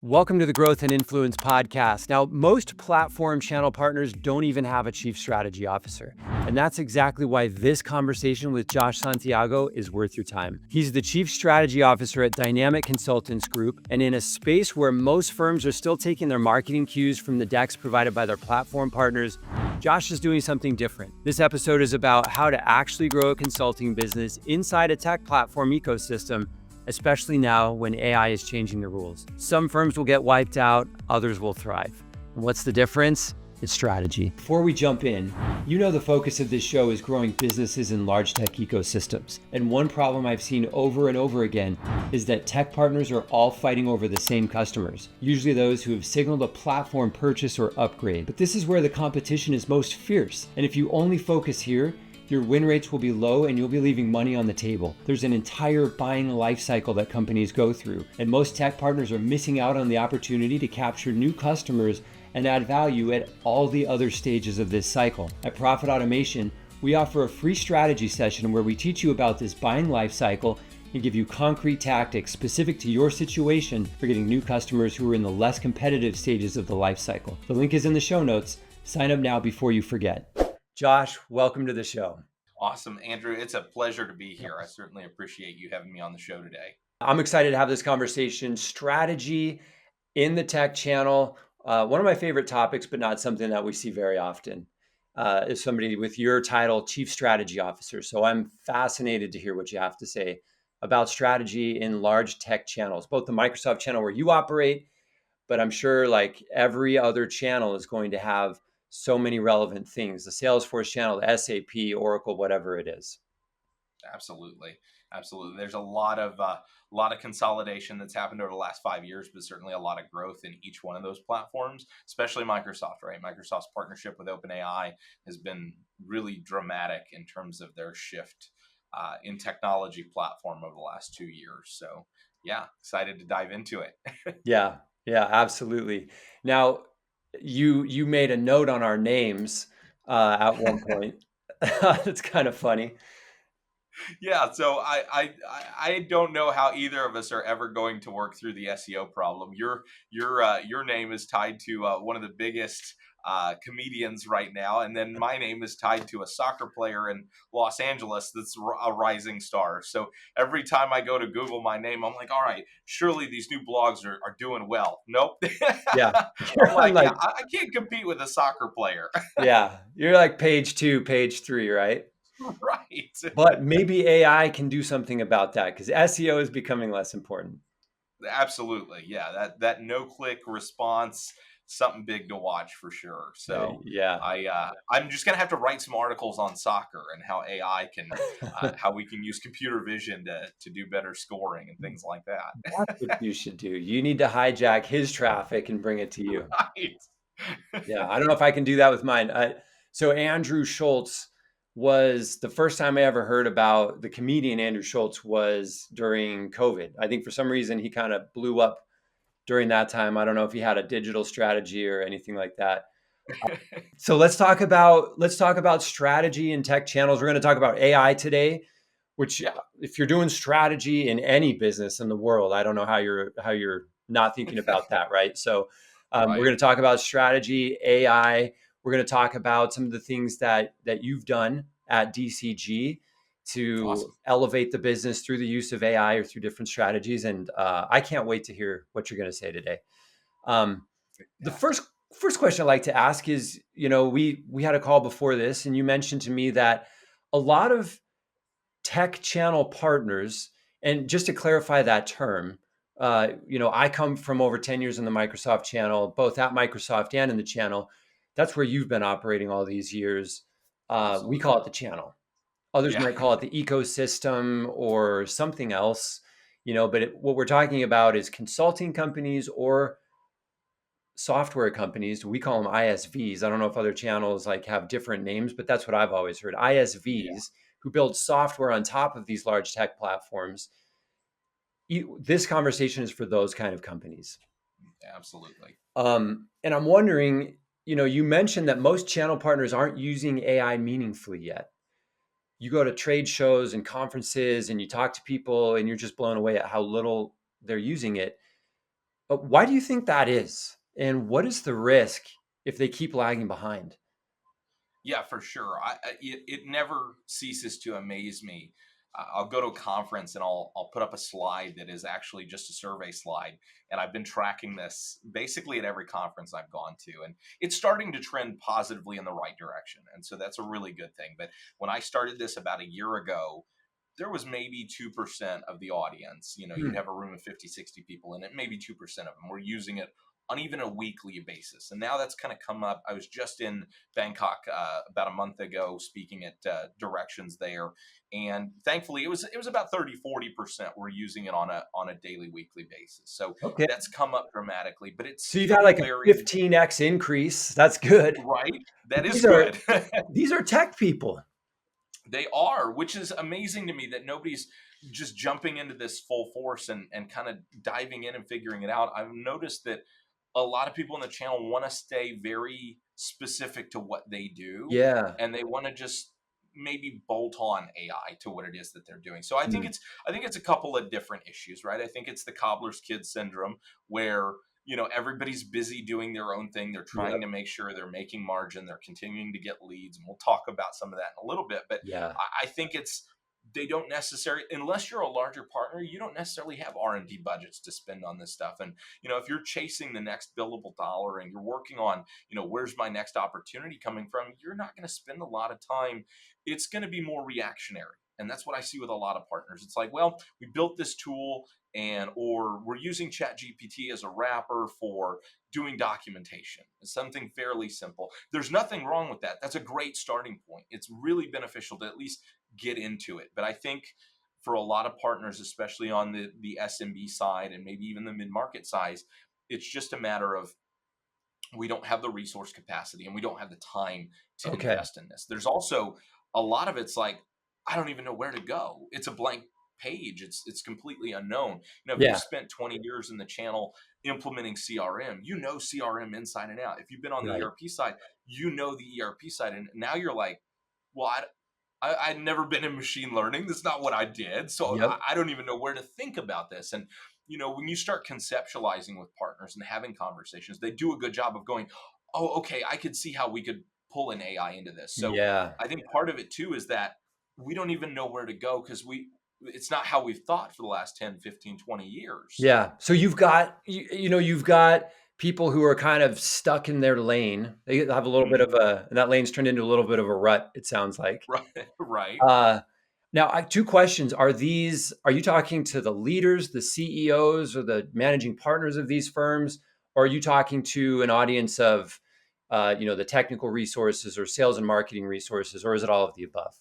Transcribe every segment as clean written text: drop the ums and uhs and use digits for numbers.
Welcome to the Growth and Influence podcast. Now, most platform channel partners don't even have a chief strategy officer. And that's exactly why this conversation with Josh Santiago is worth your time. He's the chief strategy officer at Dynamic Consultants Group. And in a space where most firms are still taking their marketing cues from the decks provided by their platform partners, Josh is doing something different. This episode is about how to actually grow a consulting business inside a tech platform ecosystem, especially now when AI is changing the rules. Some firms will get wiped out, others will thrive. And what's the difference? It's strategy. Before we jump in, you know the focus of this show is growing businesses in large tech ecosystems. And one problem I've seen over and over again is that tech partners are all fighting over the same customers, usually those who have signaled a platform purchase or upgrade. But this is where the competition is most fierce. And if you only focus here, your win rates will be low and you'll be leaving money on the table. There's an entire buying life cycle that companies go through, and most tech partners are missing out on the opportunity to capture new customers and add value at all the other stages of this cycle. At Profit Automation, we offer a free strategy session where we teach you about this buying life cycle and give you concrete tactics specific to your situation for getting new customers who are in the less competitive stages of the life cycle. The link is in the show notes. Sign up now before you forget. Josh, welcome to the show. Awesome, Andrew. It's a pleasure to be here. I certainly appreciate you having me on the show today. I'm excited to have this conversation. Strategy in the tech channel. One of my favorite topics, but not something that we see very often, is somebody with your title, Chief Strategy Officer. So I'm fascinated to hear what you have to say about strategy in large tech channels, both the Microsoft channel where you operate, but I'm sure like every other channel is going to have so many relevant things, the Salesforce channel, the SAP, Oracle, whatever it is. Absolutely. There's a lot of consolidation that's happened over the last 5 years, but certainly a lot of growth in each one of those platforms, especially Microsoft, right? Microsoft's partnership with OpenAI has been really dramatic in terms of their shift in technology platform over the last 2 years. So yeah, excited to dive into it. Yeah, absolutely. Now, you made a note on our names at one point. It's kind of funny. Yeah, so I don't know how either of us are ever going to work through the SEO problem. Your name is tied to one of the biggest comedians right now, and then my name is tied to a soccer player in Los Angeles that's a rising star. So every time I go to Google my name, I'm like, all right, surely these new blogs are doing well. Nope. Yeah. I'm I'm like, yeah, like, I can't compete with a soccer player. yeah, you're like page 2, page 3, right? Right. But maybe AI can do something about that because SEO is becoming less important. Absolutely. Yeah, that no-click response, something big to watch for sure. So Yeah. I'm just gonna have to write some articles on soccer and how AI can how we can use computer vision to do better scoring and things like that. That's what you should do. You need to hijack his traffic and bring it to you. Right. Yeah, I don't know if I can do that with mine. So Andrew Schultz was the first time I ever heard about the comedian Andrew Schultz was during COVID. I think for some reason he kind of blew up during that time. I don't know if he had a digital strategy or anything like that. So let's talk about strategy in tech channels. We're going to talk about AI today, which Yeah. if you're doing strategy in any business in the world, I don't know how you're not thinking about that, right? So we're Right. going to talk about strategy, AI. We're going to talk about some of the things that you've done at DCG to Awesome. elevate the business through the use of AI or through different strategies. And I can't wait to hear what you're going to say today. The Fantastic. first question I like to ask is, we had a call before this, and you mentioned to me that a lot of tech channel partners, and just to clarify that term, I come from over 10 years in the Microsoft channel, both at Microsoft and in the channel. That's where you've been operating all these years. We call Absolutely. it the channel. Others Yeah. might call it the ecosystem or something else, but what we're talking about is consulting companies or software companies. We call them ISVs. I don't know if other channels like have different names, but that's what I've always heard. Yeah. ISVs who build software on top of these large tech platforms. This conversation is for those kind of companies. Absolutely. And I'm wondering, you mentioned that most channel partners aren't using AI meaningfully yet. You go to trade shows and conferences and you talk to people and you're just blown away at how little they're using it. Why do you think that is? And what is the risk if they keep lagging behind? Yeah, for sure. It never ceases to amaze me. I'll go to a conference and I'll put up a slide that is actually just a survey slide, and I've been tracking this basically at every conference I've gone to, and it's starting to trend positively in the right direction, and so that's a really good thing. But when I started this about a year ago, there was maybe 2% of the audience. You'd Hmm. have a room of 50, 60 people in it. Maybe 2% of them were using it on even a weekly basis. And now that's kind of come up. I was just in Bangkok about a month ago speaking at directions there. And thankfully it was about 30-40% were using it on a daily, weekly basis. So Okay. that's come up dramatically, but it's So you've had still like a very 15x increase. That's good. right. That But is these are good. these are tech people. They are, which is amazing to me that nobody's just jumping into this full force and kind of diving in and figuring it out. I've noticed that a lot of people on the channel want to stay very specific to what they do, Yeah. and they want to just maybe bolt on AI to what it is that they're doing. So I think Hmm. it's a couple of different issues, right? I think it's the cobbler's kid syndrome where everybody's busy doing their own thing. They're trying Yep. to make sure they're making margin. They're continuing to get leads, and we'll talk about some of that in a little bit. But Yeah. I think they don't necessarily, unless you're a larger partner, you don't necessarily have R&D budgets to spend on this stuff. And if you're chasing the next billable dollar and you're working on where's my next opportunity coming from, you're not going to spend a lot of time. It's going to be more reactionary, and that's what I see with a lot of partners. It's like, well, we built this tool, or we're using chat gpt as a wrapper for doing documentation. It's something fairly simple. There's nothing wrong with that. That's a great starting point. It's really beneficial to at least get into it. But I think for a lot of partners, especially on the SMB side and maybe even the mid-market size, it's just a matter of we don't have the resource capacity and we don't have the time to Okay. invest in this. There's also a lot of it's like, I don't even know where to go. It's a blank page. It's completely unknown. If you've Yeah. spent 20 years in the channel implementing CRM, CRM inside and out. If you've been on the Right. ERP side, the ERP side. And now you're like, well, I'd never been in machine learning. That's not what I did. So Yep. I don't even know where to think about this. And, when you start conceptualizing with partners and having conversations, they do a good job of going, oh, okay, I could see how we could pull an AI into this. So Yeah. I think part of it too is that we don't even know where to go because it's not how we've thought for the last 10, 15, 20 years. Yeah. So you've got people who are kind of stuck in their lane. They have a little bit of Mhm. and that lane's turned into a little bit of a rut, it sounds like. Right. Right. Uh, Now, two questions. Are you talking to the leaders, the CEOs, or the managing partners of these firms? Or are you talking to an audience of, the technical resources or sales and marketing resources, or is it all of the above?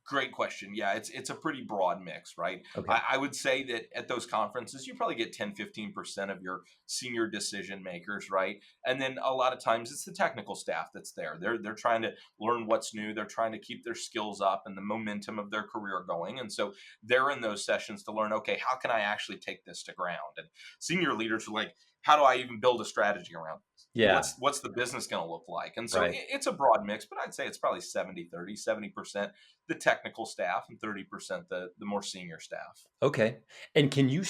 Great question. Yeah, it's a pretty broad mix, right? Okay. I would say that at those conferences, you probably get 10-15% of your senior decision makers, right? And then a lot of times it's the technical staff that's there. They're trying to learn what's new. They're trying to keep their skills up and the momentum of their career going. And so they're in those sessions to learn, okay, how can I actually take this to ground? And senior leaders are like, how do I even build a strategy around this? Yeah. What's the business going to look like? And so Right. it's a broad mix, but I'd say it's probably 70-30, 70% the technical staff and 30% the more senior staff. Okay. And can you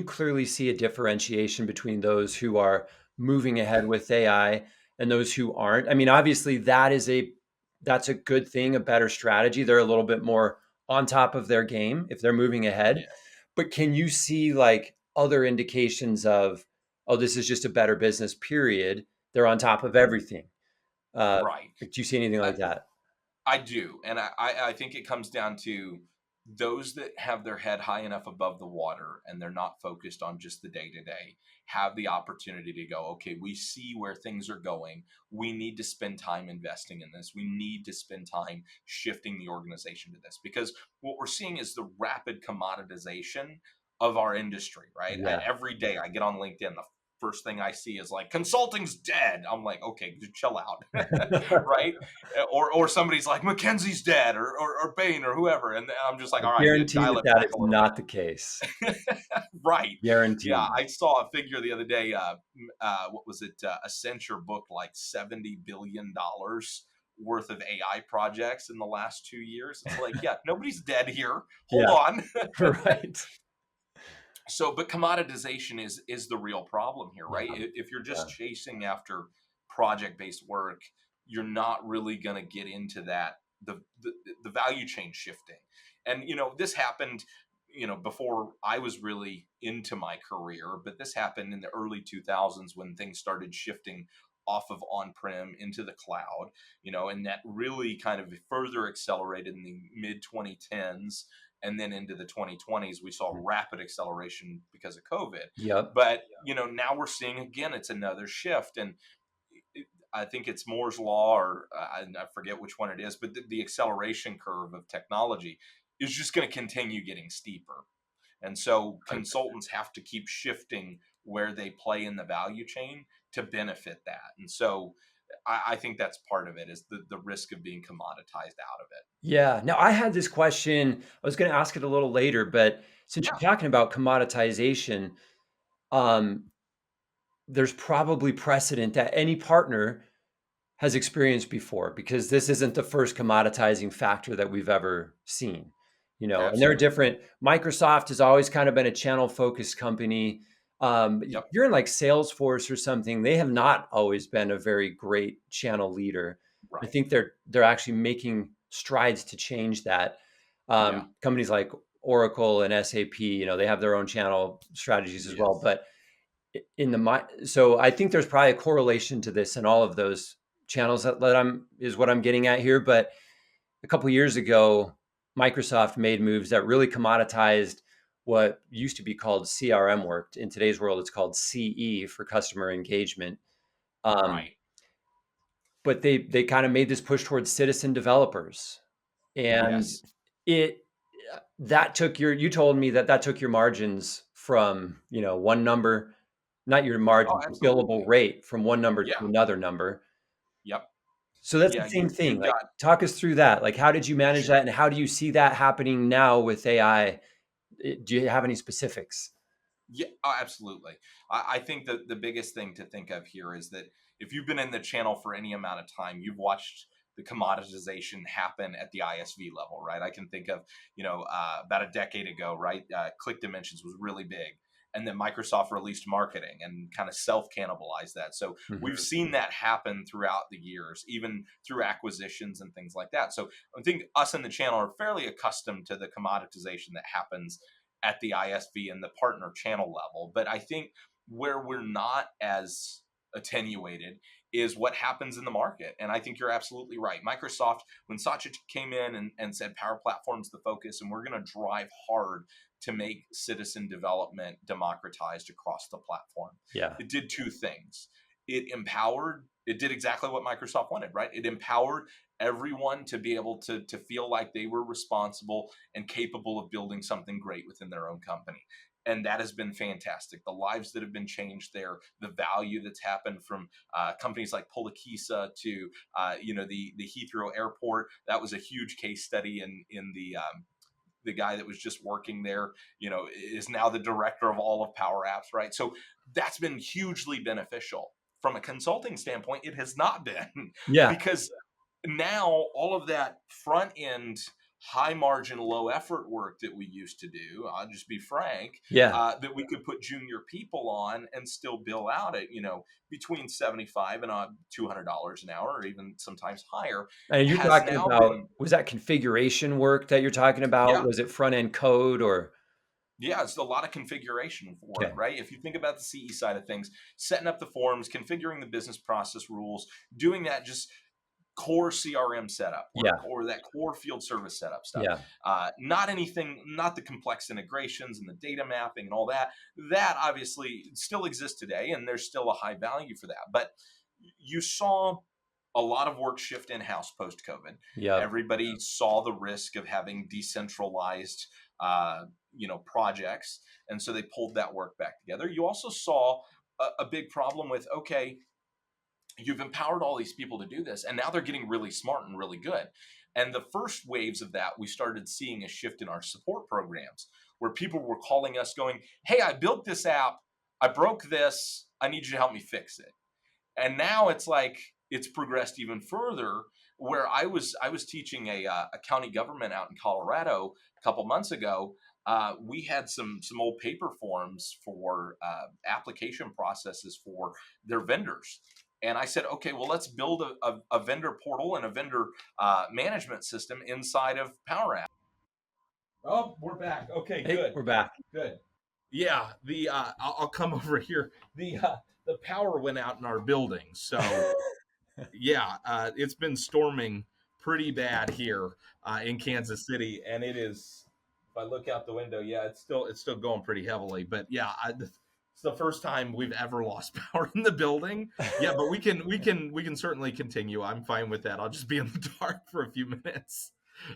clearly see a differentiation between those who are moving ahead with AI and those who aren't? I mean, obviously that's a good thing, a better strategy. They're a little bit more on top of their game if they're moving ahead. Yeah. But can you see like other indications of, oh, this is just a better business, period. They're on top of everything. Right. Do you see anything Uh, like that? I do, and I think it comes down to those that have their head high enough above the water and they're not focused on just the day to day have the opportunity to go, okay, we see where things are going. We need to spend time investing in this. We need to spend time shifting the organization to this because what we're seeing is the rapid commoditization of our industry, right? Yeah. Every day I get on LinkedIn, the first thing I see is like consulting's dead. I'm like, okay, chill out, right? Or somebody's like Mackenzie's dead or Bain or whoever, and I'm just like, I all right, guarantee dial that it that back is a little not the case. bit. Right. Yeah, Guaranteed. I saw a figure the other day. What was it? Accenture booked like $70 billion worth of AI projects in the last 2 years. It's like, yeah, nobody's dead here. Hold Yeah. on. Right. So, but commoditization is the real problem here, Yeah, right? If you're just yeah, chasing after project-based work, you're not really going to get into that the value chain shifting. And this happened, before I was really into my career, but this happened in the early 2000s when things started shifting off of on-prem into the cloud, and that really kind of further accelerated in the mid 2010s, and then into the 2020s we saw rapid acceleration because of COVID. yep. But now we're seeing again it's another shift, and I think it's Moore's law, or I forget which one it is, but the acceleration curve of technology is just going to continue getting steeper. And so consultants have to keep shifting where they play in the value chain to benefit that. And so I think that's part of it, is the risk of being commoditized out of it. Yeah. Now, I had this question. I was going to ask it a little later, but since Yeah. you're talking about commoditization, um, there's probably precedent that any partner has experienced before, because this isn't the first commoditizing factor that we've ever seen. And they're Absolutely. different. Microsoft has always kind of been a channel focused company. Yep. You're in like Salesforce or something. They have not always been a very great channel leader. I Right. think they're actually making strides to change that. Yeah. Companies like Oracle and SAP, they have their own channel strategies as well. Yes. But so I think there's probably a correlation to this in all of those channels that I'm is what I'm getting at here. But a couple of years ago, Microsoft made moves that really commoditized what used to be called CRM work. In today's world, it's called CE, for customer engagement. Um, Right. but they kind of made this push towards citizen developers, and Yes. it that took you told me that took your margins from one number, not your Oh, margin, billable absolutely. rate, from one number to Yeah. another number. Yep. So that's the Yeah. same thing. You've Like, got talk us through that. Like, how did you manage that, sure. and how do you see that happening now with AI? Do you have any specifics? Yeah, oh, absolutely. I think that the biggest thing to think of here is that if you've been in the channel for any amount of time, you've watched the commoditization happen at the ISV level, right? I can think of, about a decade ago, right? Click Dimensions was really big. And then Microsoft released marketing and kind of self cannibalized that. So we've Mhm. seen that happen throughout the years, even through acquisitions and things like that. So I think us in the channel are fairly accustomed to the commoditization that happens at the ISV and the partner channel level. But I think where we're not as attenuated is what happens in the market. And I think you're absolutely right. Microsoft, when Satya came in and said Power Platform's the focus, and we're going to drive hard to make citizen development democratized across the platform, Yeah. it did two things. It did exactly what Microsoft wanted, right? It empowered everyone to be able to feel like they were responsible and capable of building something great within their own company. And that has been fantastic. The lives that have been changed there, the value that's happened from companies like Polakisa to the Heathrow Airport. That was a huge case study in the guy that was just working there, is now the director of all of Power Apps, right? So that's been hugely beneficial. From a consulting standpoint, it has not been Yeah. because now all of that front end high margin low effort work that we used to do, I'll just be frank, Yeah. that we could put junior people on and still bill out at between 75 and $200 an hour, or even sometimes higher, And you're has talking now about, been. was that configuration work that you're talking about? Yeah. Was it front end code or? Yeah, it's a lot of configuration work, Okay. right? If you think about the CE side of things, setting up the forms, configuring the business process rules, doing that just core CRM setup work, Yeah. or that core field service setup stuff. Yeah. Not anything, not the complex integrations and the data mapping and all that. That obviously still exists today, and there's still a high value for that. But you saw a lot of work shift in house post COVID. Yep. Everybody saw the risk of having decentralized, projects, and so they pulled that work back together. You also saw a big problem with, okay, you've empowered all these people to do this, and now they're getting really smart and really good. And the first waves of that, we started seeing a shift in our support programs, where people were calling us going, hey, I built this app, I broke this, I need you to help me fix it. And now it's like it's progressed even further, where I was teaching a county government out in Colorado a couple months ago. we had some old paper forms for application processes for their vendors. And I said, okay, well, let's build a vendor portal and a vendor management system inside of Power App. Oh, we're back. Okay, Hey, good, we're back. good. Yeah, I'll come over here. The power went out in our building, so yeah, it's been storming pretty bad here in Kansas City, and it is. If I look out the window, yeah, it's still going pretty heavily. But yeah, it's the first time we've ever lost power in the building. Yeah, but we can certainly continue. I'm fine with that. I'll just be in the dark for a few minutes,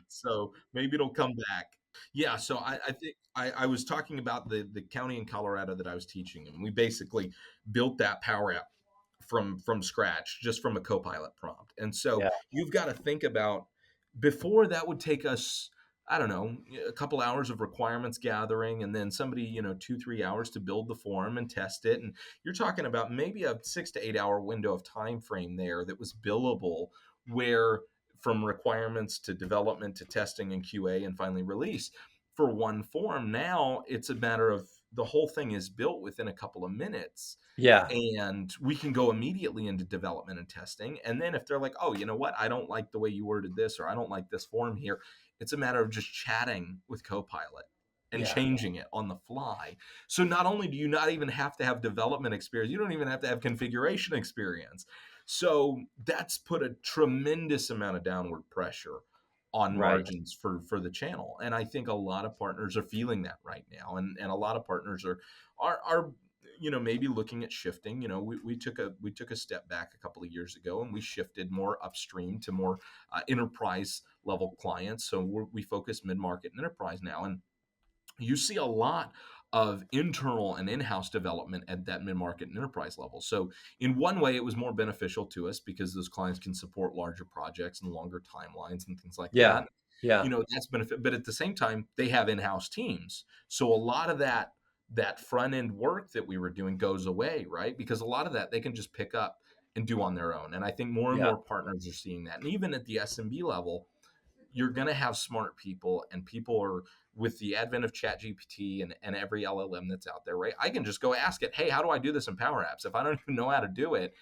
so maybe it'll come back. Yeah, so I think I was talking about the county in Colorado that I was teaching, and we basically built that Power App from scratch, just from a Copilot prompt. And so Yeah. you've got to think about, before that would take us, I don't know, a couple hours of requirements gathering, and then somebody, 2-3 hours to build the form and test it. And you're talking about maybe a 6 to 8 hour window of time frame there that was billable, where from requirements to development to testing and QA and finally release for one form. Now it's a matter of, the whole thing is built within a couple of minutes, Yeah. and we can go immediately into development and testing. And then if they're like, oh, you know what, I don't like the way you worded this, or I don't like this form here, it's a matter of just chatting with Copilot and Yeah. changing it on the fly. So not only do you not even have to have development experience, you don't even have to have configuration experience. So that's put a tremendous amount of downward pressure on Right. margins for the channel. And I think a lot of partners are feeling that right now. And a lot of partners are maybe looking at shifting. We took a step back a couple of years ago, and we shifted more upstream to more enterprise level clients. So we focus mid-market and enterprise now, and you see a lot of internal and in-house development at that mid-market and enterprise level. So in one way, it was more beneficial to us because those clients can support larger projects and longer timelines and things like Yeah. that. Yeah. That's benefit. But at the same time, they have in-house teams, so a lot of that front end work that we were doing goes away, right? Because a lot of that they can just pick up and do on their own. And I think more and Yeah. more partners are seeing that. And even at the SMB level, you're going to have smart people, and people are, with the advent of ChatGPT and every LLM that's out there, right? I can just go ask it, hey, how do I do this in Power Apps? If I don't even know how to do it,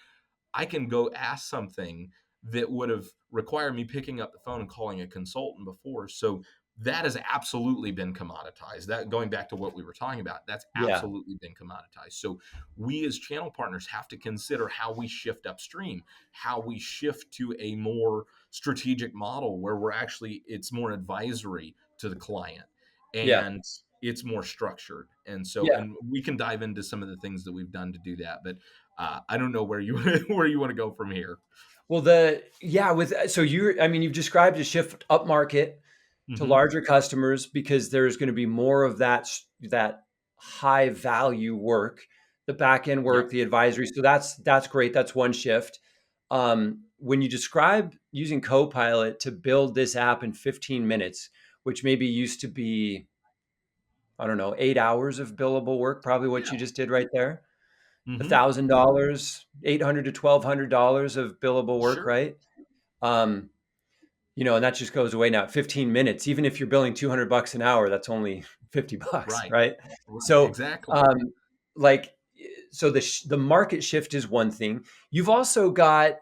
I can go ask something that would have required me picking up the phone and calling a consultant before. So that has absolutely been commoditized. That, going back to what we were talking about, that's Yeah. absolutely been commoditized. So we as channel partners have to consider how we shift upstream, how we shift to a more strategic model where it's more advisory to the client, Yeah. and it's more structured. And so, Yeah. and we can dive into some of the things that we've done to do that. But I don't know where you where you want to go from here. Well, so you've described a shift up market to Hmm. larger customers because there's going to be more of that high value work, the back end Yep. work, the advisory. So that's great. That's one shift. When you describe using Copilot to build this app in 15 minutes, which maybe used to be, I don't know, 8 hours of billable work, probably what Yeah. you just did right there. Hmm. $1,000, $800 to $1,200 of billable work, Sure. right? Um, and that just goes away now. 15 minutes, even if you're billing $200 an hour, that's only $50, Right. right? Right. So, Exactly. um, like, so the market shift is one thing. You've also got,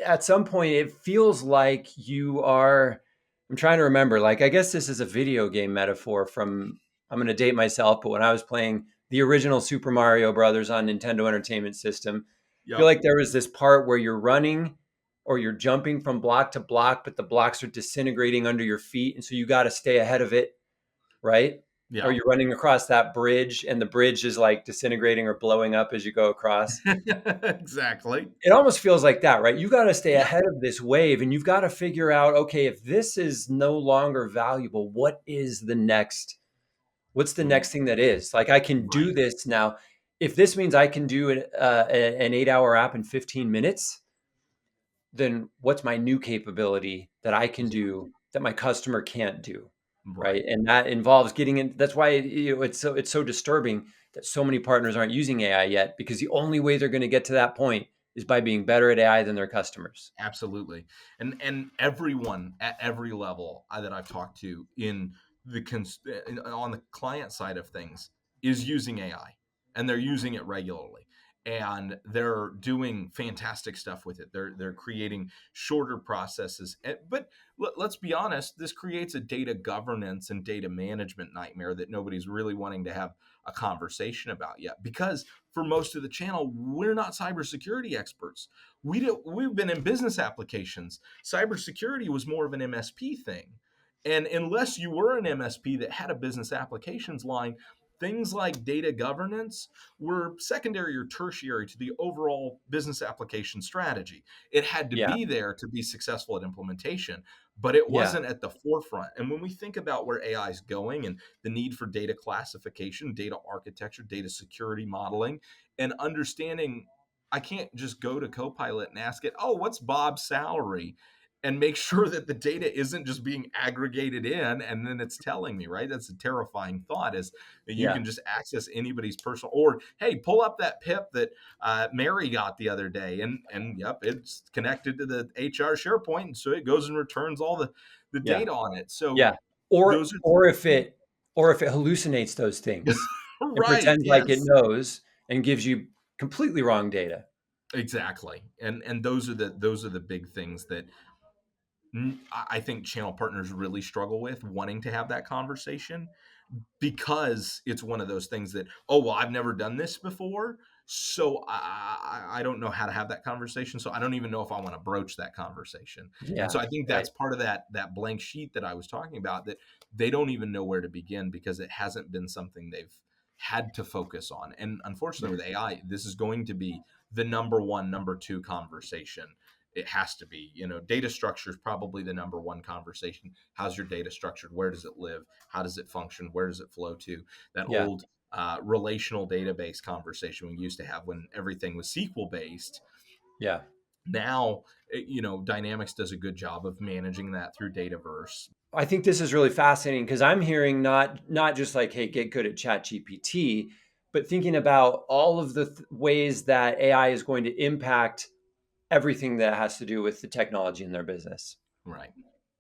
at some point, it feels like you are. I'm trying to remember. Like, I guess this is a video game metaphor from. I'm going to date myself, but when I was playing the original Super Mario Brothers on Nintendo Entertainment System, I feel Yep. like there was this part where you're running or you're jumping from block to block, but the blocks are disintegrating under your feet. And so you got to stay ahead of it, right? Or Yep. you're running across that bridge and the bridge is like disintegrating or blowing up as you go across. Exactly. It almost feels like that, right? You got to stay Yep. ahead of this wave and you've got to figure out, okay, if this is no longer valuable, what's the Mm, next thing that is? Like, I can do right. this now. If this means I can do an 8 hour app in 15 minutes, then what's my new capability that I can Yeah. do that my customer can't do, right? Right. And that involves getting in. That's why it's so disturbing that so many partners aren't using AI yet, because the only way they're going to get to that point is by being better at AI than their customers. Absolutely. And everyone at every level that I've talked to in on the client side of things is using AI, and they're using it regularly, and they're doing fantastic stuff with it. They're creating shorter processes. But let's be honest, this creates a data governance and data management nightmare that nobody's really wanting to have a conversation about yet, because for most of the channel, we're not cybersecurity experts. We've been in business applications. Cybersecurity was more of an MSP thing. And unless you were an MSP that had a business applications line, things like data governance were secondary or tertiary to the overall business application strategy. It had to Yeah. be there to be successful at implementation, but it Yeah. wasn't at the forefront. And when we think about where AI is going and the need for data classification, data architecture, data security modeling, and understanding, I can't just go to Copilot and ask it, oh, what's Bob's salary? And make sure that the data isn't just being aggregated in and then it's telling me, right? That's a terrifying thought, is that you Yeah. can just access anybody's personal, or hey, pull up that pip that Mary got the other day, and yep, it's connected to the HR SharePoint, and so it goes and returns all the Yeah. data on it. So Yeah. Or those are or if it or if it hallucinates those things and right, pretends like it yes. knows and gives you completely wrong data. Exactly. And those are the big things that I think channel partners really struggle with, wanting to have that conversation, because it's one of those things that, oh, well, I've never done this before, so I don't know how to have that conversation, so I don't even know if I want to broach that conversation. And Yeah. so I think Right. that's part of that blank sheet that I was talking about, that they don't even know where to begin because it hasn't been something they've had to focus on. And unfortunately, with AI, this is going to be the number one, number two conversation. It has to be. Data structure is probably the number one conversation. How's your data structured? Where does it live? How does it function? Where does it flow to? That Yeah. old relational database conversation we used to have when everything was SQL based. Yeah. Now, Dynamics does a good job of managing that through Dataverse. I think this is really fascinating because I'm hearing not just like, hey, get good at Chat GPT, but thinking about all of the ways that AI is going to impact everything that has to do with the technology in their business Right.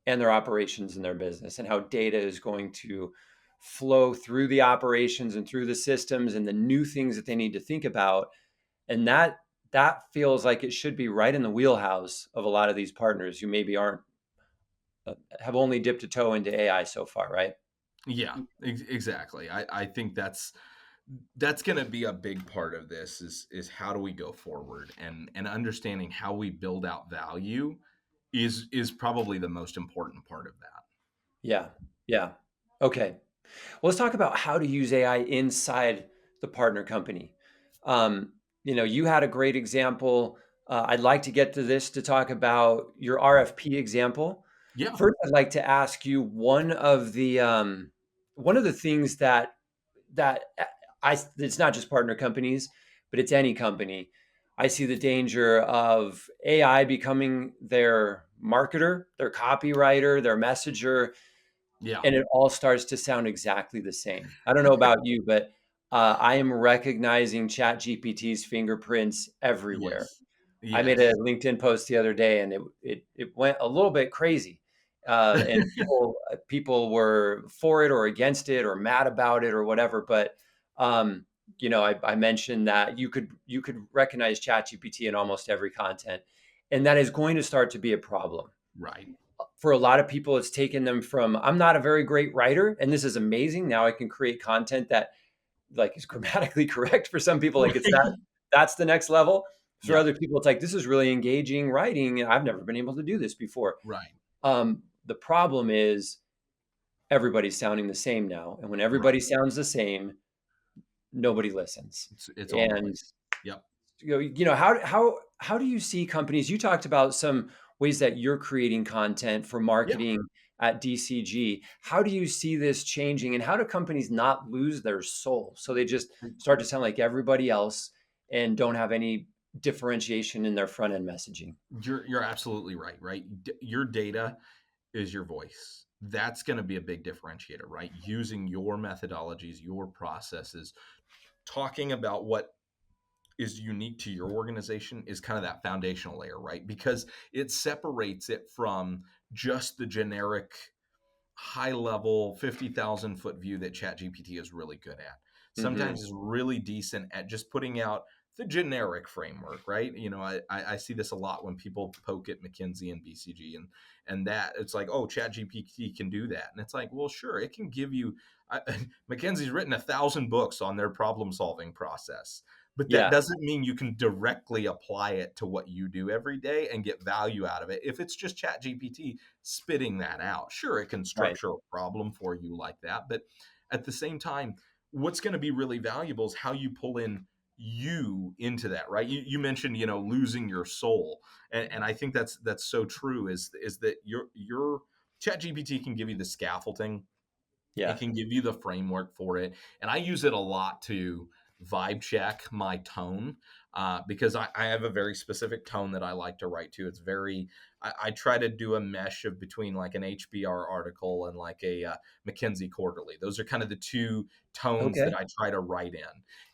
and their operations in their business, and how data is going to flow through the operations and through the systems and the new things that they need to think about. And that feels like it should be right in the wheelhouse of a lot of these partners who maybe aren't have only dipped a toe into AI so far, right? Yeah, exactly. I think that's going to be a big part of this, is how do we go forward, and understanding how we build out value is probably the most important part of that. Yeah. Yeah. Okay. Well, let's talk about how to use AI inside the partner company. You had a great example. I'd like to get to this to talk about your RFP example. Yeah. First, I'd like to ask you one of the things that it's not just partner companies, but it's any company. I see the danger of AI becoming their marketer, their copywriter, their messenger, Yeah. and it all starts to sound exactly the same. I don't know about you, but I am recognizing ChatGPT's fingerprints everywhere. Yes. I made a Yes. LinkedIn post the other day, and it went a little bit crazy, and people were for it or against it or mad about it or whatever. But I mentioned that you could recognize ChatGPT in almost every content, and that is going to start to be a problem Right. for a lot of people. It's taken them from, I'm not a very great writer and this is amazing, now I can create content that like is grammatically correct. For some people, like, it's Right. that's the next level. For Yep. other people, it's like, this is really engaging writing and I've never been able to do this before. Right. The problem is everybody's sounding the same now, and when everybody Right. sounds the same, nobody listens. It's all And noise. Yep. how do you see companies? You talked about some ways that you're creating content for Yeah. marketing at DCG. How do you see this changing, and how do companies not lose their soul so they just start to sound like everybody else and don't have any differentiation in their front end messaging? You're absolutely right. Right. Your data is your voice. That's going to be a big differentiator, right? Using your methodologies, your processes, talking about what is unique to your organization is kind of that foundational layer, right? Because it separates it from just the generic high level 50,000 foot view that ChatGPT is really good at. Hmm. Sometimes it's really decent at just putting out the generic framework, right? I see this a lot when people poke at McKinsey and BCG, and that it's like, oh, ChatGPT can do that. And it's like, well, sure, it can give you I, McKinsey's written 1,000 books on their problem solving process, but that Yeah, doesn't mean you can directly apply it to what you do every day and get value out of it. If it's just ChatGPT spitting that out, sure, it can right. structure a problem for you like that, but at the same time, what's going to be really valuable is how you pull in you into that, right? You mentioned, losing your soul, and I think that's so true. Is that your ChatGPT can give you the scaffolding, it Yeah. can give you the framework for it. And I use it a lot to vibe check my tone, because I have a very specific tone that I like to write to. It's very, I try to do a mesh of between like an HBR article and like a McKinsey Quarterly. Those are kind of the two tones that Okay. I try to write in.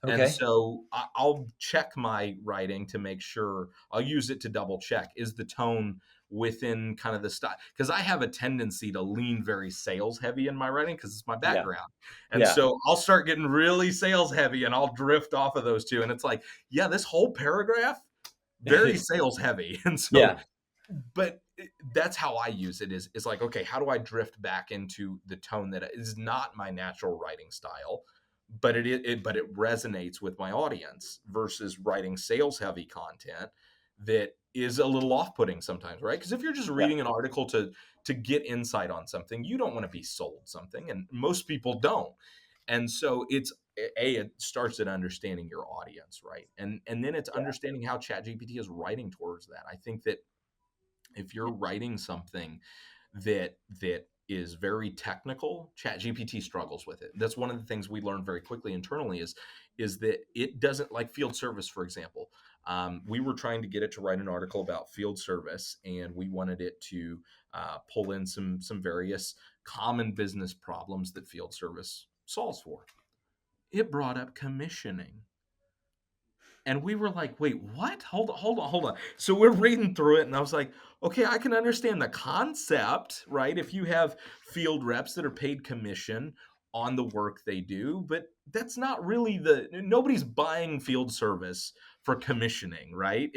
And Okay. so I'll check my writing to make sure, I'll use it to double check. Is the tone within kind of the style, because I have a tendency to lean very sales heavy in my writing because it's my Yeah. background. And Yeah. so I'll start getting really sales heavy and I'll drift off of those two. And it's like, yeah, this whole paragraph, very sales heavy. And so, Yeah. but that's how I use it is like, okay, how do I drift back into the tone that is not my natural writing style, but but it resonates with my audience versus writing sales heavy content that is a little off-putting sometimes, right? Because if you're just Yeah. reading an article to get insight on something, you don't want to be sold something, and most people don't. And so it starts at understanding your audience, right? And then it's Yeah. understanding how ChatGPT is writing towards that. I think that if you're writing something that is very technical, ChatGPT struggles with it. That's one of the things we learned very quickly internally is that it doesn't like field service, for example. We were trying to get it to write an article about field service, and we wanted it to pull in some various common business problems that field service solves for. It brought up commissioning. And we were like, wait, what? Hold on, hold on, hold on. So we're reading through it, and I was like, okay, I can understand the concept, right? If you have field reps that are paid commission on the work they do, but that's not really nobody's buying field service for commissioning, right?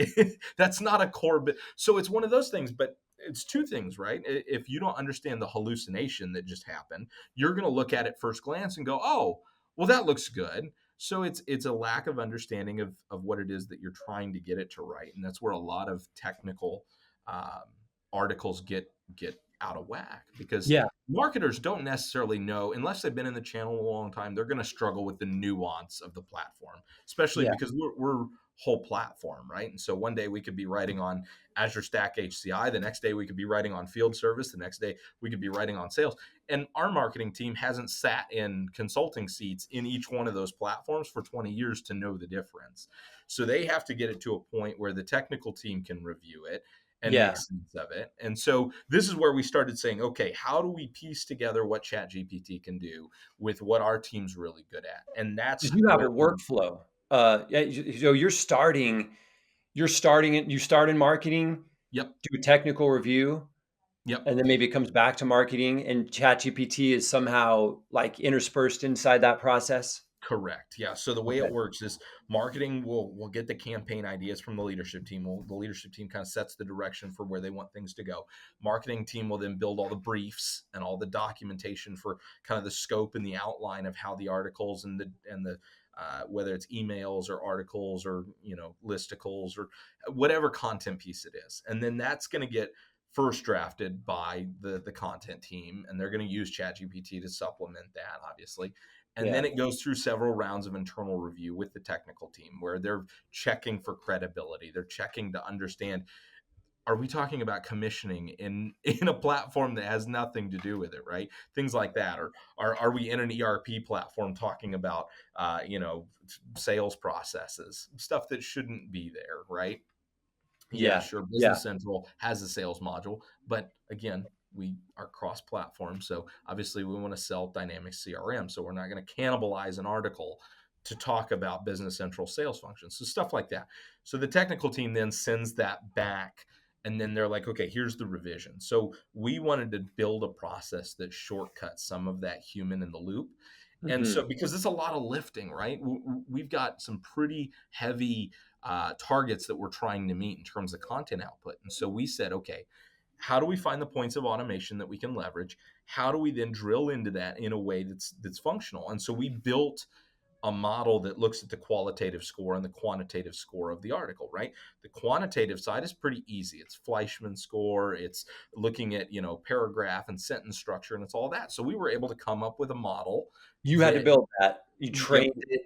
That's not a core bit. So it's one of those things, but it's two things, right? If you don't understand the hallucination that just happened, you're going to look at it first glance and go, oh, well, that looks good. So it's a lack of understanding of what it is that you're trying to get it to write, and that's where a lot of technical um, articles get out of whack, because Yeah. marketers don't necessarily know, unless they've been in the channel a long time. They're going to struggle with the nuance of the platform, especially Yeah. because we're whole platform, right? And so one day we could be writing on Azure Stack HCI, the next day we could be writing on field service, the next day we could be writing on sales, and our marketing team hasn't sat in consulting seats in each one of those platforms for 20 years to know the difference. So they have to get it to a point where the technical team can review it and make Yeah. sense of it. And so this is where we started saying, okay, how do we piece together what ChatGPT can do with what our team's really good at? And that's Because you have a where we, workflow. Yeah, so you start in marketing, yep, do a technical review, yep. and then maybe it comes back to marketing, and ChatGPT is somehow like interspersed inside that process. Correct. Yeah. So the way it Okay. works is marketing will get the campaign ideas from the leadership team. The leadership team kind of sets the direction for where they want things to go. Marketing team will then build all the briefs and all the documentation for kind of the scope and the outline of how the articles and the whether it's emails or articles or listicles or whatever content piece it is, and then that's going to get first drafted by the content team, and they're going to use ChatGPT to supplement that, obviously. And then Yeah. it goes through several rounds of internal review with the technical team where they're checking for credibility. They're checking to understand, are we talking about commissioning in a platform that has nothing to do with it, right? Things like that. Or are we in an ERP platform talking about sales processes, stuff that shouldn't be there, right? Yeah, Yeah. sure. Yeah. Business Central has a sales module, but again, we are cross-platform, so obviously we want to sell Dynamics CRM, so we're not going to cannibalize an article to talk about Business Central sales functions, so stuff like that. So the technical team then sends that back And then they're like, okay, here's the revision. So we wanted to build a process that shortcuts some of that human in the loop. And Hmm. so, because it's a lot of lifting, right? We've got some pretty heavy targets that we're trying to meet in terms of content output. And so we said, okay, how do we find the points of automation that we can leverage? How do we then drill into that in a way that's functional? And so we built a model that looks at the qualitative score and the quantitative score of the article, right? The quantitative side is pretty easy. It's Fleischman score, it's looking at, paragraph and sentence structure, and it's all that. So we were able to come up with a model You had to that, build that. You yep. trained it.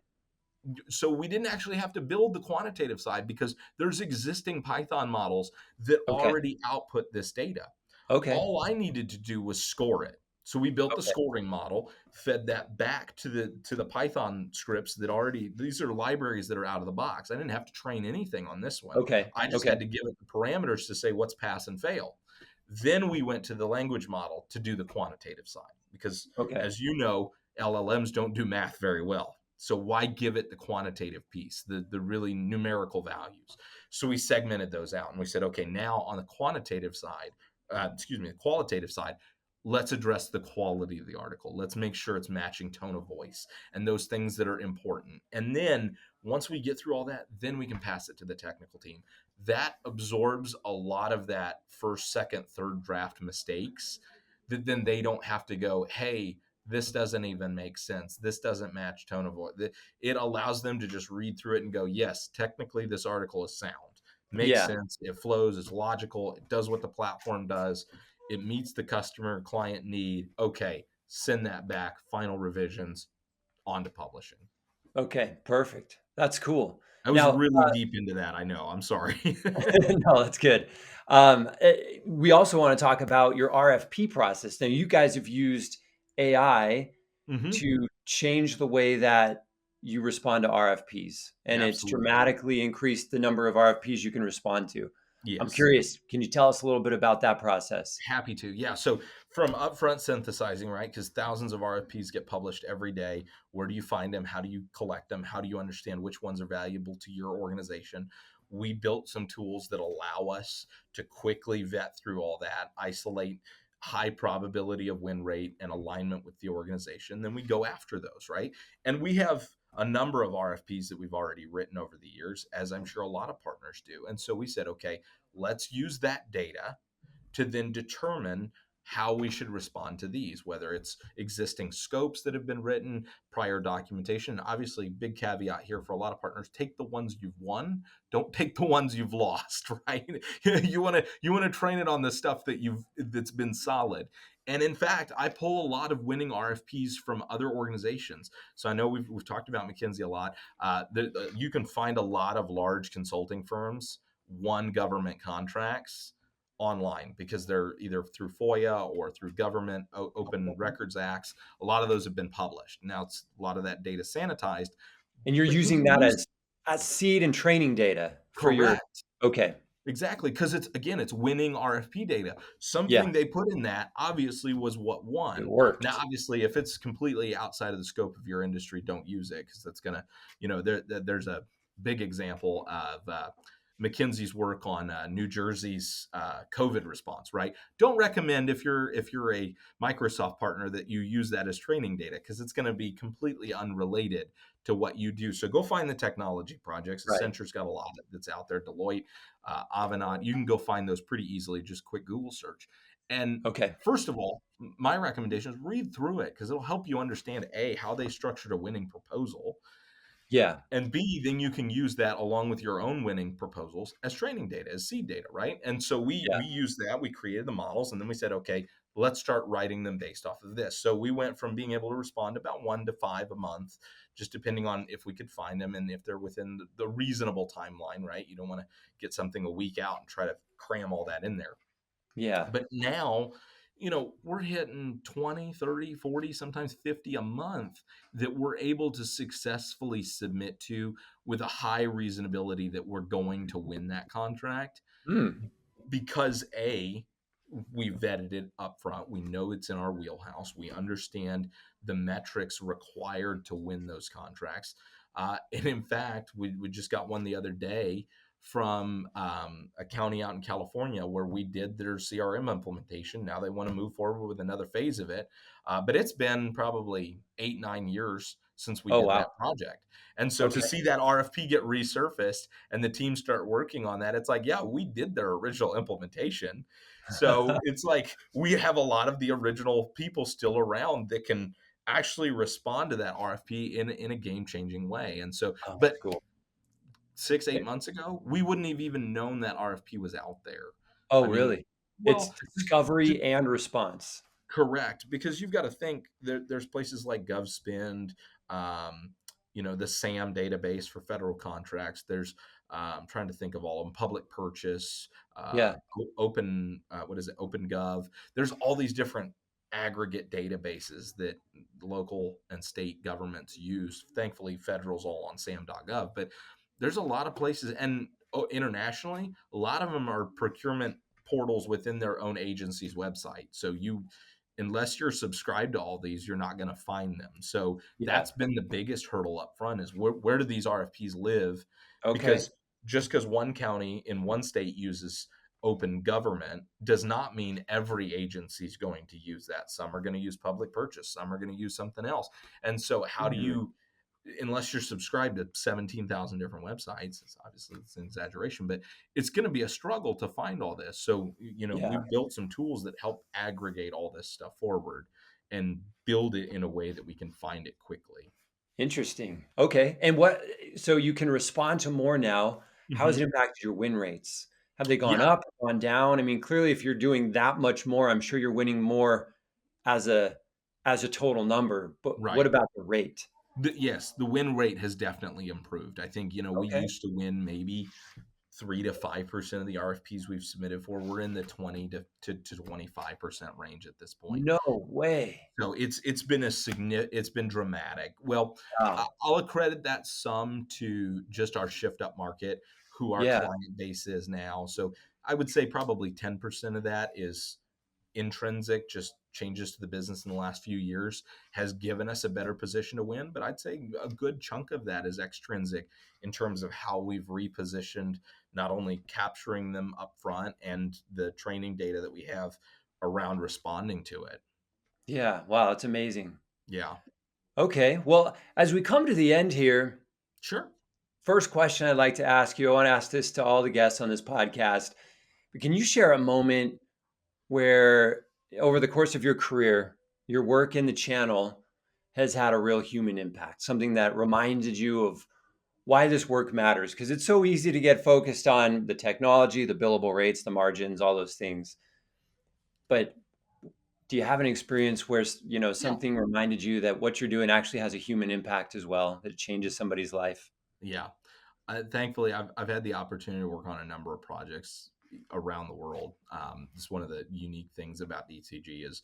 So we didn't actually have to build the quantitative side because there's existing Python models that Okay. already output this data. Okay. All I needed to do was score it. So we built the Okay. scoring model, fed that back to the Python scripts that already, these are libraries that are out of the box. I didn't have to train anything on this one. Okay. I just Okay. had to give it the parameters to say what's pass and fail. Then we went to the language model to do the quantitative side because, Okay. as you know, LLMs don't do math very well. So why give it the quantitative piece, the really numerical values? So we segmented those out and we said, okay, now on the the qualitative side, let's address the quality of the article. Let's make sure it's matching tone of voice and those things that are important. And then once we get through all that, then we can pass it to the technical team. That absorbs a lot of that first, second, third draft mistakes that then they don't have to go, hey, this doesn't even make sense. This doesn't match tone of voice. It allows them to just read through it and go, yes, technically this article is sound, makes Yeah. sense, it flows, it's logical, it does what the platform does, it meets the customer client need. Okay, send that back, final revisions, on to publishing. Okay. Perfect. That's cool. I was Now, really deep into that. I know. I'm sorry. no, that's good. We also want to talk about your RFP process. Now, you guys have used AI Hmm. to change the way that you respond to RFPs, and it's Absolutely. dramatically increased the number of RFPs you can respond to. I'm Yes. curious, can you tell us a little bit about that process? Happy to. Yeah. So from upfront synthesizing, right? Because thousands of RFPs get published every day. Where do you find them? How do you collect them? How do you understand which ones are valuable to your organization? We built some tools that allow us to quickly vet through all that, isolate high probability of win rate and alignment with the organization. Then we go after those, right? And we have a number of RFPs that we've already written over the years, as I'm sure a lot of partners do. And so we said, okay, let's use that data to then determine how we should respond to these, whether it's existing scopes that have been written, prior documentation. Obviously, big caveat here for a lot of partners: take the ones you've won, don't take the ones you've lost. Right? You want to train it on the stuff that's been solid. And in fact, I pull a lot of winning RFPs from other organizations. So I know we've talked about McKinsey a lot. You can find a lot of large consulting firms won government contracts online because they're either through FOIA or through government open records acts. A lot of those have been published. Now it's a lot of that data sanitized, And you're but you using can that use as seed and training data for your. correct. Okay. Exactly, because it's winning RFP data. Yeah, Something they put in that obviously was what it won. Now, worked. obviously, if it's completely outside of the scope of your industry, don't use it because that's gonna, there's a big example of McKinsey's work on New Jersey's COVID response. Right? Don't recommend if you're a Microsoft partner that you use that as training data because it's going to be completely unrelated to what you do. So go find the technology projects. Right. Accenture's got a lot that's out there. Deloitte, Avanade. You can go find those pretty easily, just quick Google search. And Okay. first of all, my recommendation is read through it because it'll help you understand A, how they structured a winning proposal, Yeah. and B, then you can use that along with your own winning proposals as training data, as seed data, right? And so we Yeah. we used that, we created the models, and then we said, okay, let's start writing them based off of this. So we went from being able to respond about 1 to 5 a month, just depending on if we could find them and if they're within the reasonable timeline, right? You don't want to get something a week out and try to cram all that in there. Yeah. But now, we're hitting 20, 30, 40, sometimes 50 a month that we're able to successfully submit to with a high reasonability that we're going to win that contract Mm. because we vetted it up front. We know it's in our wheelhouse. We understand the metrics required to win those contracts. And in fact, we just got one the other day from a county out in California where we did their CRM implementation. Now they want to move forward with another phase of it. But it's been probably 8, 9 years since we Oh, did wow. that project. And so to Okay. see that RFP get resurfaced and the team start working on that, it's like, yeah, we did their original implementation. So it's like we have a lot of the original people still around that can actually respond to that RFP in a game changing way. And so, Oh, that's but cool. 6, 8 months ago, we wouldn't have even known that RFP was out there. Oh, I mean, really? It's well, discovery and response. correct, because you've got to think there's places like GovSpend, um, the SAM database for federal contracts. There's trying to think of all of them, public purchase, Yeah. open, what is it, OpenGov. There's all these different aggregate databases that local and state governments use. Thankfully, federal's all on SAM.gov, but there's a lot of places, and internationally, a lot of them are procurement portals within their own agency's website. So unless you're subscribed to all these, you're not going to find them. So Yeah. that's been the biggest hurdle up front is where do these RFPs live? Okay. Because just because one county in one state uses open government does not mean every agency is going to use that. Some are going to use public purchase, some are going to use something else. And so how do Mhm. you, unless you're subscribed to 17,000 different websites, it's an exaggeration, but it's going to be a struggle to find all this. So, Yeah. we've built some tools that help aggregate all this stuff forward and build it in a way that we can find it quickly. Interesting. Okay. And so you can respond to more now. How has it Mhm. impacted your win rates? Have they gone Yeah, up, gone down? I mean, clearly if you're doing that much more, I'm sure you're winning more as a as a total number. But what right. about the rate? Yes, the win rate has definitely improved. I think, we Okay. used to win maybe 3 to 5% of the RFPs we've submitted for. We're in the 20 to 25% range at this point. No way. So it's been dramatic. Well, Wow. I'll accredit that some to just our shift up market, who our Yeah. client base is now. So I would say probably 10% of that is intrinsic, just changes to the business in the last few years has given us a better position to win. But I'd say a good chunk of that is extrinsic in terms of how we've repositioned, not only capturing them up front and the training data that we have around responding to it. Yeah. Wow. That's amazing. Yeah, Okay. Well, as we come to the end here, sure. first question I'd like to ask you, I want to ask this to all the guests on this podcast, but can you share a moment where over the course of your career, your work in the channel has had a real human impact, something that reminded you of why this work matters? Because it's so easy to get focused on the technology, the billable rates, the margins, all those things. But do you have an experience where, Yeah. something reminded you that what you're doing actually has a human impact as well, that it changes somebody's life? Yeah. Thankfully, I've had the opportunity to work on a number of projects around the world. It's one of the unique things about DCG is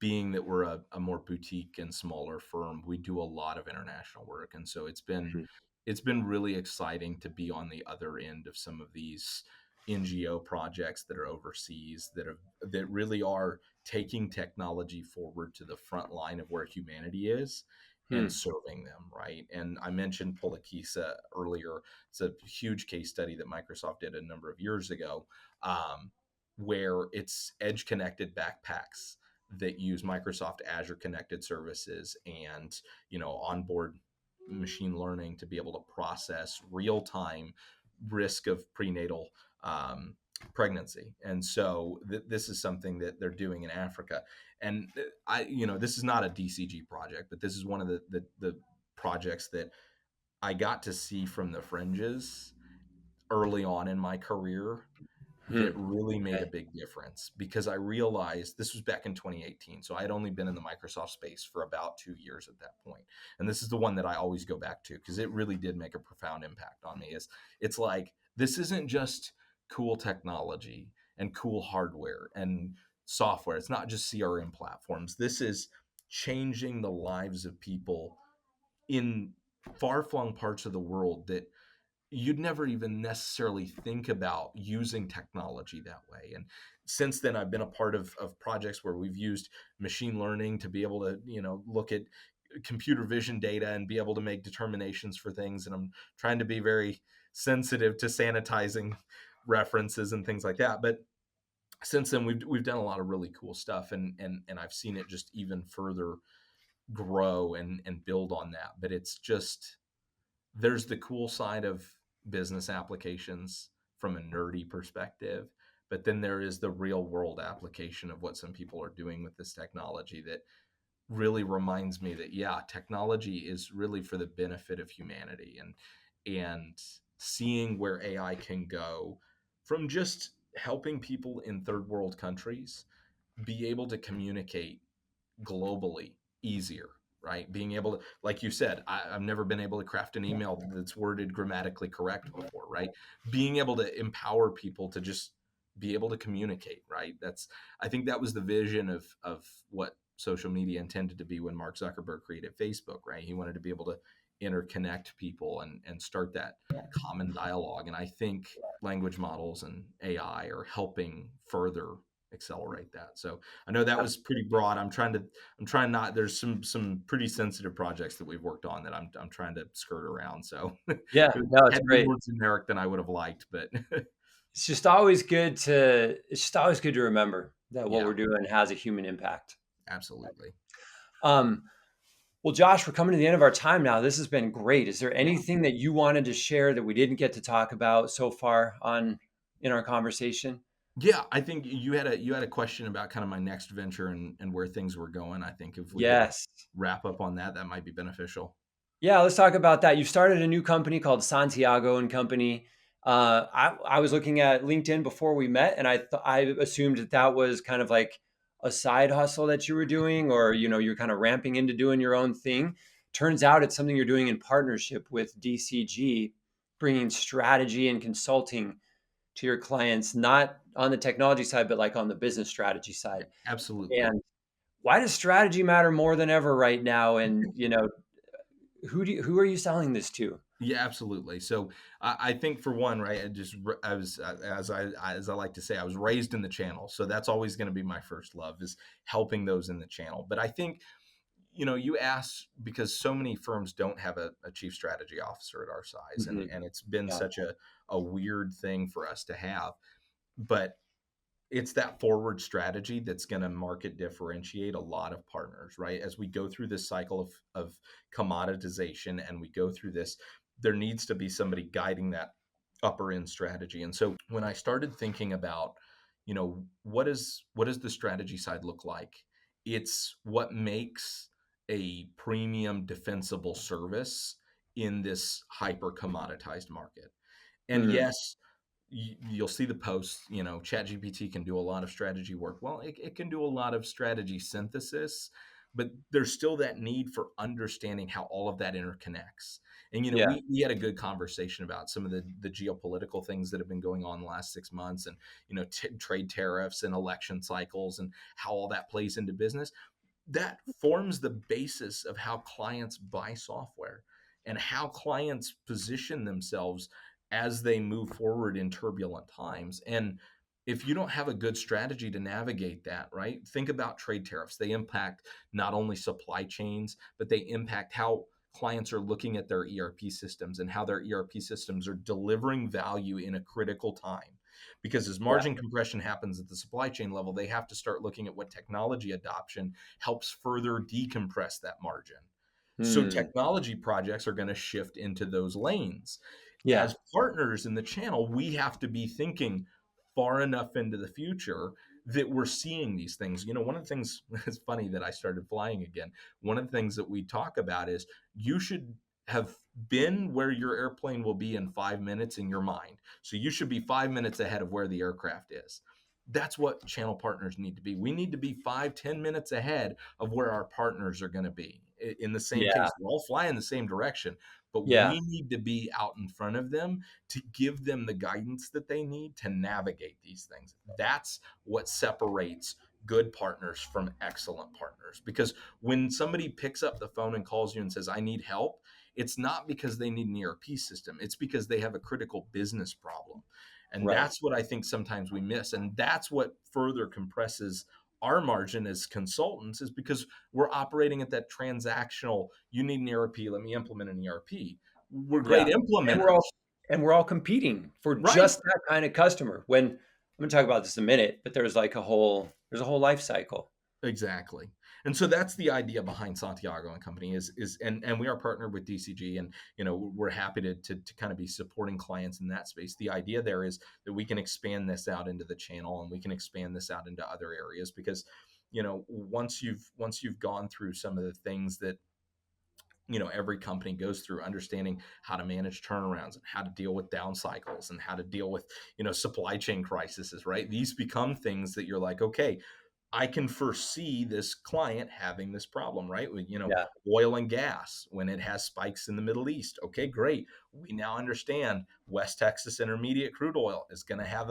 being that we're a more boutique and smaller firm, we do a lot of international work, and so Mhm. it's been really exciting to be on the other end of some of these NGO projects that are overseas that really are taking technology forward to the front line of where humanity is and Hmm. serving them, right? And I mentioned Polakisa earlier. It's a huge case study that Microsoft did a number of years ago, where it's edge connected backpacks that use Microsoft Azure connected services and, onboard machine learning to be able to process real time risk of prenatal pregnancy. And so this is something that they're doing in Africa. And this is not a DCG project, but this is one of the projects that I got to see from the fringes early on in my career that Hmm. really made a Okay. big difference because I realized this was back in 2018. So I had only been in the Microsoft space for about 2 years at that point. And this is the one that I always go back to because it really did make a profound impact on me. It's like this isn't just cool technology and cool hardware and software. It's not just CRM platforms. This is changing the lives of people in far-flung parts of the world that you'd never even necessarily think about using technology that way. And since then, I've been a part of projects where we've used machine learning to be able to, look at computer vision data and be able to make determinations for things. And I'm trying to be very sensitive to sanitizing references and things like that. But since then, we've done a lot of really cool stuff, and I've seen it just even further grow and build on that. But it's just, there's the cool side of business applications from a nerdy perspective, but then there is the real world application of what some people are doing with this technology that really reminds me that, yeah, technology is really for the benefit of humanity, and seeing where AI can go from just helping people in third world countries be able to communicate globally easier, right? Being able to, like you said, I've never been able to craft an email that's worded grammatically correct before, right? Being able to empower people to just be able to communicate, right? That's, I think that was the vision of what social media intended to be when Mark Zuckerberg created Facebook, right? He wanted to be able to interconnect people and start that common dialogue. And I think language models and AI are helping further accelerate that. So I know that was pretty broad. I'm trying not, there's some pretty sensitive projects that we've worked on that I'm trying to skirt around. So it Yeah, no, it's had to be great. more generic than I would have liked, but It's just always good to remember that what yeah, we're doing has a human impact. absolutely. Um, well, Josh, we're coming to the end of our time now. This has been great. Is there Yeah. anything that you wanted to share that we didn't get to talk about so far on in our conversation? Yeah, I think you had a question about kind of my next venture and where things were going. I think if we could Yes. wrap up on that, that might be beneficial. Yeah, let's talk about that. You started a new company called Santiago and Company. I was looking at LinkedIn before we met, and I assumed that that was kind of like a side hustle that you were doing, or you're kind of ramping into doing your own thing. Turns out it's something you're doing in partnership with DCG, bringing strategy and consulting to your clients, not on the technology side, but like on the business strategy side. Absolutely. And why does strategy matter more than ever right now? And who are you selling this to? Yeah, absolutely. So I think for one, right, I was as I like to say, I was raised in the channel, so that's always going to be my first love, is helping those in the channel. But I think, you ask because so many firms don't have a chief strategy officer at our size, and Mhm. it's been Yeah. such a weird thing for us to have. But it's that forward strategy that's going to market differentiate a lot of partners, right? As we go through this cycle of commoditization and we go through this, there needs to be somebody guiding that upper end strategy. And so when I started thinking about, what does the strategy side look like? It's what makes a premium defensible service in this hyper commoditized market. And Mhm. yes, you'll see the posts, ChatGPT can do a lot of strategy work. Well, it can do a lot of strategy synthesis, but there's still that need for understanding how all of that interconnects. And Yeah. we had a good conversation about some of the geopolitical things that have been going on the last 6 months, and trade tariffs and election cycles and how all that plays into business. That forms the basis of how clients buy software and how clients position themselves as they move forward in turbulent times. And if you don't have a good strategy to navigate that, right? Think about trade tariffs. They impact not only supply chains, but they impact how clients are looking at their ERP systems and how their ERP systems are delivering value in a critical time. Because as Yeah. margin compression happens at the supply chain level, they have to start looking at what technology adoption helps further decompress that margin. So Hmm. technology projects are going to shift into those lanes. Yeah. As partners in the channel, we have to be thinking far enough into the future that we're seeing these things. One of the things, it's funny that I started flying again. One of the things that we talk about is you should have been where your airplane will be in 5 minutes in your mind. So you should be 5 minutes ahead of where the aircraft is. That's what channel partners need to be. We need to be 5, 10 minutes ahead of where our partners are going to be. In the same Yeah. case, we'll all fly in the same direction, but Yeah. we need to be out in front of them to give them the guidance that they need to navigate these things. That's what separates good partners from excellent partners. Because when somebody picks up the phone and calls you and says, I need help, it's not because they need an ERP system, it's because they have a critical business problem. And Right. that's what I think sometimes we miss. And that's what further compresses our margin as consultants, is because we're operating at that transactional, you need an ERP, let me implement an ERP. We're Yeah. great And we're all implementers. and we're all competing for Right. just that kind of customer. When I'm going to talk about this in a minute, but there's a whole life cycle. Exactly. And so that's the idea behind Santiago and Company is and we are partnered with DCG, and we're happy to kind of be supporting clients in that space. The idea there is that we can expand this out into the channel, and we can expand this out into other areas, because once you've gone through some of the things that every company goes through, understanding how to manage turnarounds and how to deal with down cycles and how to deal with supply chain crises, right? These become things that you're like, okay, I can foresee this client having this problem, right? With Yeah. oil and gas, when it has spikes in the Middle East. Okay, great. We now understand West Texas Intermediate crude oil is going to have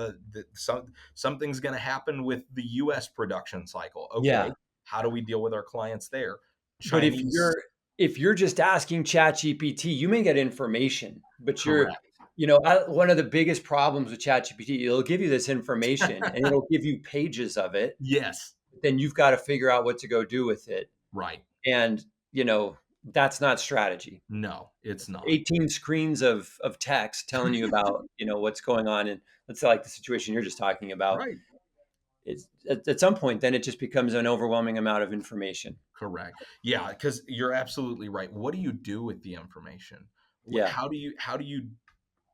something's going to happen with the U.S. production cycle. Yeah. Okay, how do we deal with our clients there? But Chinese, if you're just asking ChatGPT, you may get information, but correct. one of the biggest problems with ChatGPT, it'll give you this information and it'll give you pages of it. Yes, Then you've got to figure out what to go do with it. right. And, that's not strategy. No, it's not. 18 screens of text telling you about, what's going on. And let's say like the situation you're just talking about. Right. It's at some point, then it just becomes an overwhelming amount of information. Correct. Yeah, because you're absolutely right. What do you do with the information? Yeah. How do you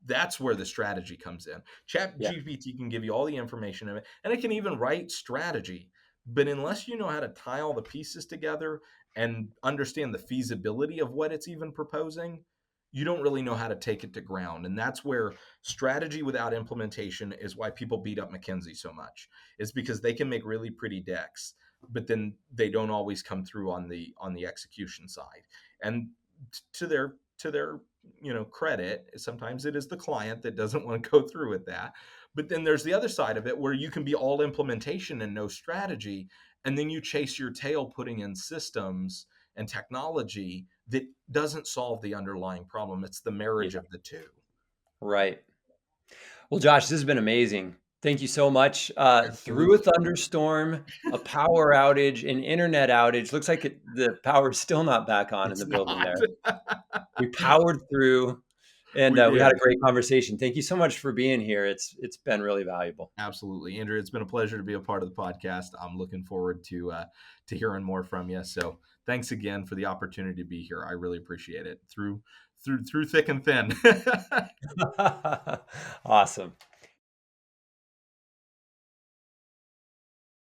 That's where the strategy comes in. Chat Yeah. GPT can give you all the information of it, and it can even write strategy. But unless you know how to tie all the pieces together and understand the feasibility of what it's even proposing, you don't really know how to take it to ground. And that's where strategy without implementation is why people beat up McKinsey so much. Is because they can make really pretty decks, but then they don't always come through on the execution side. And to their credit, sometimes it is the client that doesn't want to go through with that. But then there's the other side of it, where you can be all implementation and no strategy, and then you chase your tail putting in systems and technology that doesn't solve the underlying problem. It's the Yeah. marriage of the two. Right. Well, Josh, this has been amazing. Thank you so much. Through a Absolutely. thunderstorm, a power outage, an internet outage. Looks like the power's still not back on in the It's building not. there. We powered through, and We we had did. a great conversation. Thank you so much for being here. It's been really valuable. Absolutely, Andrew. It's been a pleasure to be a part of the podcast. I'm looking forward to hearing more from you. So thanks again for the opportunity to be here. I really appreciate it, through thick and thin. Awesome.